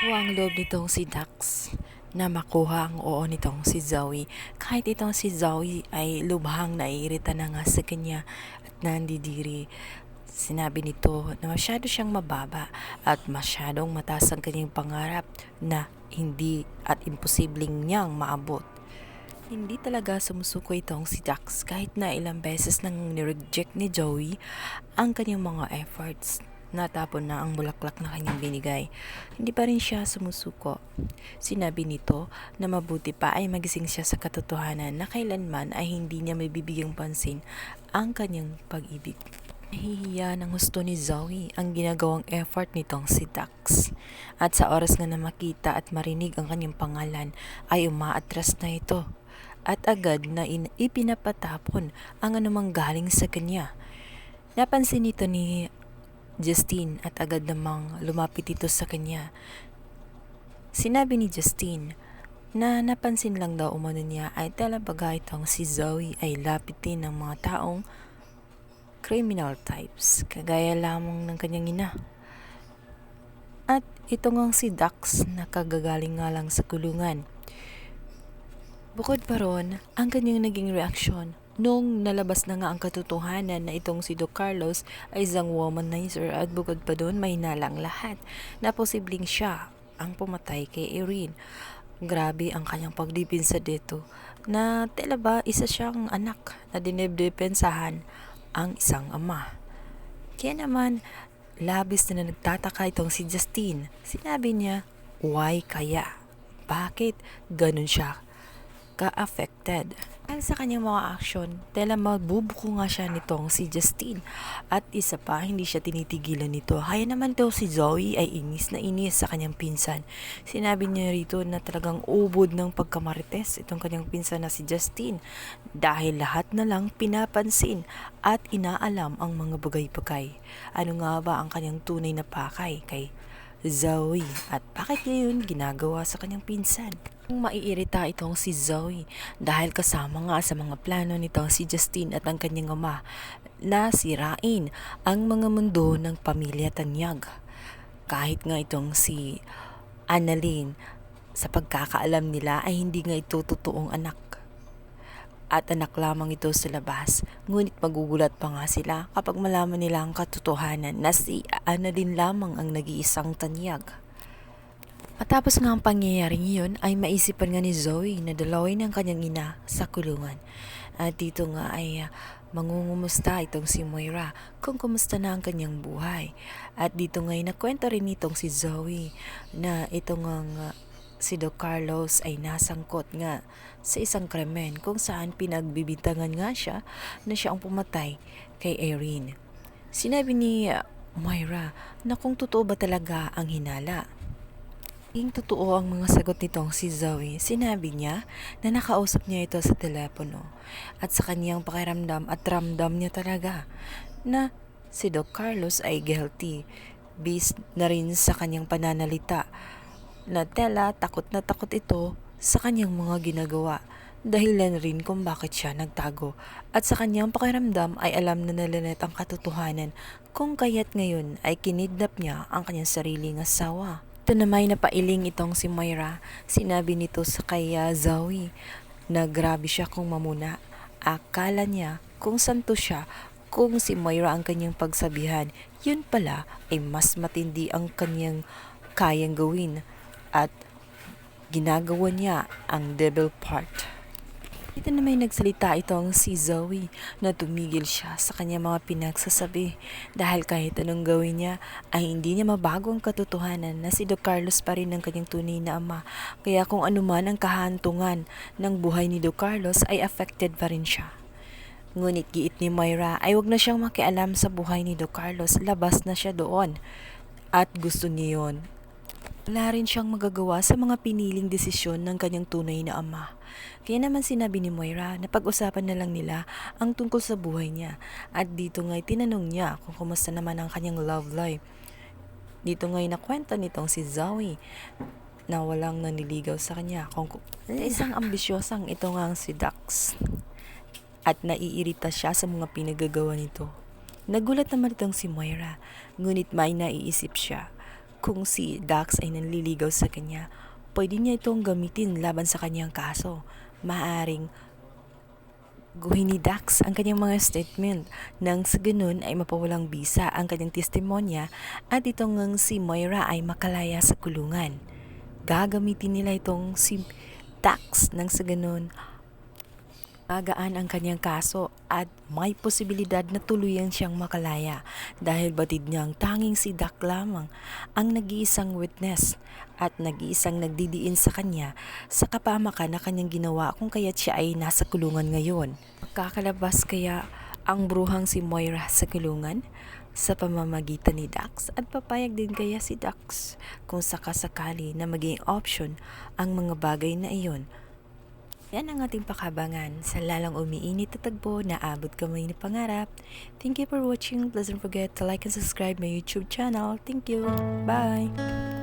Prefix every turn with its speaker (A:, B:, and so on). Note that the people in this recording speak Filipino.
A: Ang loob nitong si Dax na makuha ang oo nitong si Zoe. Kahit itong si Zoe ay lubhang naiirita na nga sa kanya at nandidiri. Sinabi nito na masyado siyang mababa at masyadong mataas ang kanyang pangarap na hindi at imposibleng niyang maabot. Hindi talaga sumusuko itong si Dax kahit na ilang beses nang nireject ni Joey ang kanyang mga efforts. Natapon na ang bulaklak na kanyang binigay. Hindi pa rin siya sumusuko. Sinabi nito na mabuti pa ay magising siya sa katotohanan na kailanman ay hindi niya may bibigyang pansin ang kanyang pag-ibig. Nahihiya ng gusto ni Zoe ang ginagawang effort nitong si Dax. At sa oras nga na makita at marinig ang kanyang pangalan ay umaatras na ito. At agad na ipinapatapon ang anumang galing sa kanya. Napansin nito ni Justine at agad namang lumapit ito sa kanya. Sinabi ni Justine na napansin lang daw umano niya ay talaga itong si Zoe ay lapitin ng mga taong criminal types, kagaya lamang ng kanyang ina. At ito ngang si Dax na kagagaling nga lang sa kulungan. Bukod pa ron, ang kanyang naging reaksyon nung nalabas na nga ang katotohanan na itong si Doc Carlos ay isang womanizer at bukod pa doon may nalang lahat na posibleng siya ang pumatay kay Erin. Grabe ang kanyang pagdepensa dito na tila ba isa siyang anak na dinebdepensahan ang isang ama. Kaya naman labis na nagtataka itong si Justine. Sinabi niya, why kaya? Bakit ganun siya ka-affected? Dahil sa kanyang mga aksyon, tela mabubuko nga siya nitong si Justine. At isa pa, hindi siya tinitigilan nito. Kaya naman daw si Zoe ay inis na inis sa kanyang pinsan. Sinabi niya rito na talagang ubod ng pagkamarites itong kanyang pinsan na si Justine. Dahil lahat na lang pinapansin at inaalam ang mga bagay-bagay. Ano nga ba ang kanyang tunay na pakay kay Zoe at bakit ngayon ginagawa sa kanyang pinsan? Maiirita itong si Zoe dahil kasama nga sa mga plano nitong si Justine at ang kanyang ama na sirain ang mga mundo ng pamilya Tanyag. Kahit nga itong si Annalyn, sa pagkakaalam nila ay hindi nga ito totoong anak. At anak lamang ito sa labas. Ngunit magugulat pa nga sila kapag malaman nila ang katotohanan na si Annalyn lamang ang nag-iisang Tanyag. Matapos nga ang pangyayaring iyon ay maisipan nga ni Zoe na dalawin ang kanyang ina sa kulungan. At dito nga ay mangungumusta itong si Moira kung kumusta na ang kanyang buhay. At dito nga ay nakwento rin itong si Zoe na itong si Doc Carlos ay nasangkot nga sa isang krimen kung saan pinagbibintangan nga siya na siya ang pumatay kay Erin. Sinabi ni Moira na kung totoo ba talaga ang hinala. Totoo ang mga sagot nitong si Zoe. Sinabi niya na nakausap niya ito sa telepono at sa kanyang pakiramdam at ramdam niya talaga na si Doc Carlos ay guilty based na rin sa kanyang pananalita na tela takot na takot ito sa kanyang mga ginagawa. Dahilan rin kung bakit siya nagtago at sa kanyang pakiramdam ay alam na nalanet ang katotohanan kung kaya't ngayon ay kinidnap niya ang kanyang sariling asawa. Ito na may napailing itong si Moira. Sinabi nito sa kaya Zoe na grabe siya kung mamuna. Akala niya kung santo siya, kung si Moira ang kanyang pagsabihan, yun pala ay mas matindi ang kanyang kayang gawin at ginagawa niya ang devil part. Ito na may nagsalita itong si Zoe na tumigil siya sa kanya mga pinagsasabi dahil kahit anong gawin niya ay hindi niya mabago ang katotohanan na si Doc Carlos pa rin ang kanyang tunay na ama. Kaya kung anuman ang kahantungan ng buhay ni Doc Carlos ay affected pa rin siya. Ngunit giit ni Moira ay wag na siyang makialam sa buhay ni Doc Carlos, labas na siya doon at gusto niya yun. Wala rin siyang magagawa sa mga piniling desisyon ng kanyang tunay na ama. Kaya naman sinabi ni Moira na pag-usapan na lang nila ang tungkol sa buhay niya. At dito nga'y tinanong niya kung kumusta naman ang kanyang love life. Dito nga'y nakwenta nitong si Zoe na walang naniligaw sa kanya. Kung isang ambisyosang ito nga si Dax. At naiirita siya sa mga pinagagawa nito. Nagulat naman itong si Moira, ngunit may naiisip siya. kung si Dax ay nanliligaw sa kanya, pwede niya itong gamitin laban sa kanyang kaso. Maaring guhin ni Dax ang kanyang mga statement nang sa ganun ay mapawalang bisa ang kanyang testimonya at itong ngang si Moira ay makalaya sa kulungan. Gagamitin nila itong si Dax nang sa ganun magaan ang kanyang kaso at may posibilidad na tuluyan siyang makalaya dahil batid niyang tanging si Dax lamang ang nag-iisang witness at nag-iisang nagdidiin sa kanya sa kapamakan na kanyang ginawa kung kaya't siya ay nasa kulungan ngayon. Makakalabas kaya ang bruhang si Moira sa kulungan sa pamamagitan ni Dax at papayag din kaya si Dax kung sakasakali na maging option ang mga bagay na iyon. Yan ang ating pakabangan sa lalang umiinit na tagpo na abot kamay na pangarap. Thank you for watching. Please don't forget to like and subscribe my YouTube channel. Thank you. Bye!